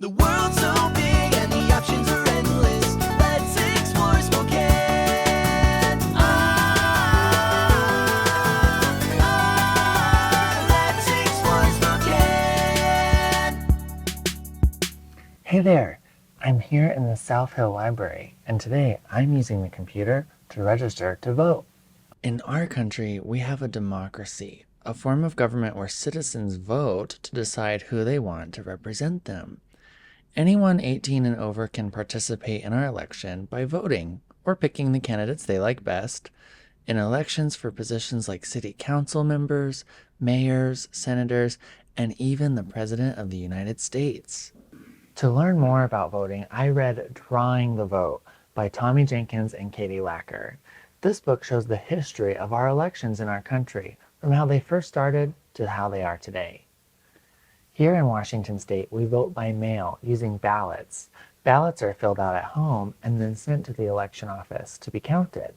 The world's so big and the options are endless. Let's explore Spokane. Let's explore Spokane. Hey there, I'm here in the South Hill Library, and today I'm using the computer to register to vote. In our country, we have a democracy, a form of government where citizens vote to decide who they want to represent them. Anyone 18 and over can participate in our election by voting or picking the candidates they like best in elections for positions like city council members, mayors, senators, and even the President of the United States. To learn more about voting, I read Drawing the Vote by Tommy Jenkins and Katie Lacker. This book shows the history of our elections in our country, from how they first started to how they are today. Here in Washington State, we vote by mail using ballots. Ballots are filled out at home and then sent to the election office to be counted.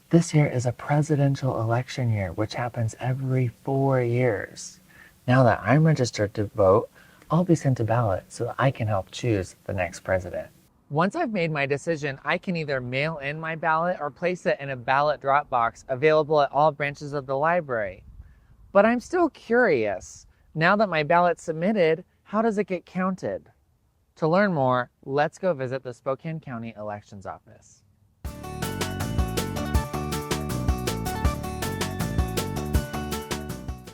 This year is a presidential election year, which happens every 4 years. Now that I'm registered to vote, I'll be sent a ballot so that I can help choose the next president. Once I've made my decision, I can either mail in my ballot or place it in a ballot drop box available at all branches of the library. But I'm still curious. Now that my ballot's submitted, how does it get counted? To learn more, let's go visit the Spokane County Elections Office.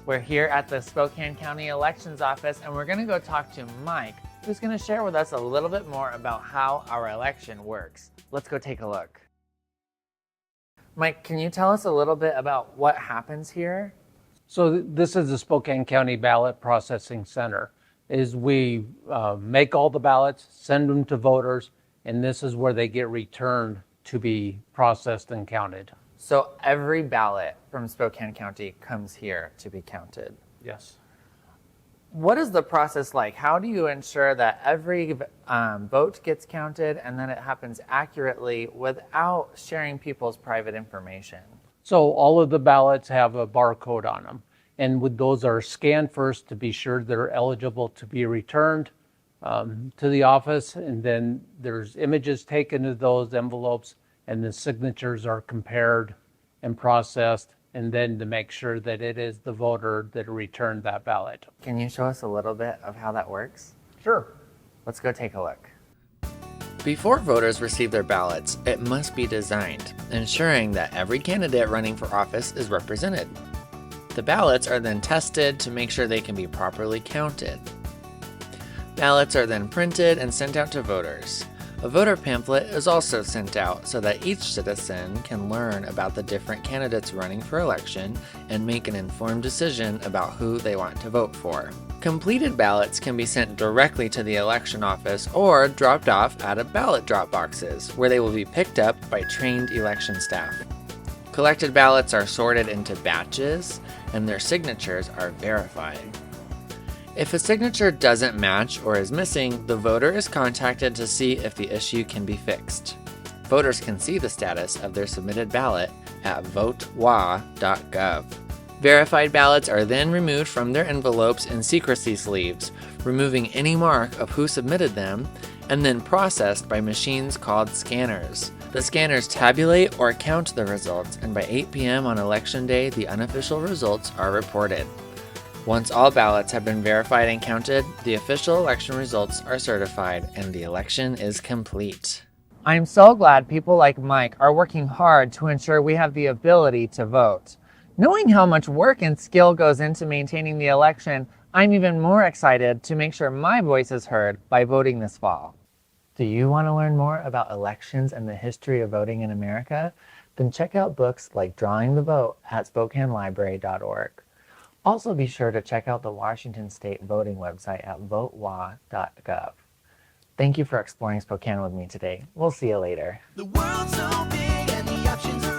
We're here at the Spokane County Elections Office, and we're gonna go talk to Mike, who's gonna share with us a little bit more about how our election works. Let's go take a look. Mike, can you tell us a little bit about what happens here? So this is the Spokane County Ballot Processing Center. We make all the ballots, send them to voters, and this is where they get returned to be processed and counted. So every ballot from Spokane County comes here to be counted. Yes. What is the process like? How do you ensure that every vote gets counted and that it happens accurately without sharing people's private information? So all of the ballots have a barcode on them, and those are scanned first to be sure they're eligible to be returned to the office, and then there's images taken of those envelopes, and the signatures are compared and processed, and then to make sure that it is the voter that returned that ballot. Can you show us a little bit of how that works? Sure. Let's go take a look. Before voters receive their ballots, it must be designed, ensuring that every candidate running for office is represented. The ballots are then tested to make sure they can be properly counted. Ballots are then printed and sent out to voters. A voter pamphlet is also sent out so that each citizen can learn about the different candidates running for election and make an informed decision about who they want to vote for. Completed ballots can be sent directly to the election office or dropped off at a ballot drop boxes, where they will be picked up by trained election staff. Collected ballots are sorted into batches, and their signatures are verified. If a signature doesn't match or is missing, the voter is contacted to see if the issue can be fixed. Voters can see the status of their submitted ballot at votewa.gov. Verified ballots are then removed from their envelopes and secrecy sleeves, removing any mark of who submitted them, and then processed by machines called scanners. The scanners tabulate or count the results, and by 8 p.m. on election day, the unofficial results are reported. Once all ballots have been verified and counted, the official election results are certified, and the election is complete. I'm so glad people like Mike are working hard to ensure we have the ability to vote. Knowing how much work and skill goes into maintaining the election, I'm even more excited to make sure my voice is heard by voting this fall. Do you want to learn more about elections and the history of voting in America? Then check out books like Drawing the Vote at SpokaneLibrary.org. Also be sure to check out the Washington State voting website at votewa.gov. Thank you for exploring Spokane with me today. We'll see you later. The world's so big and the options are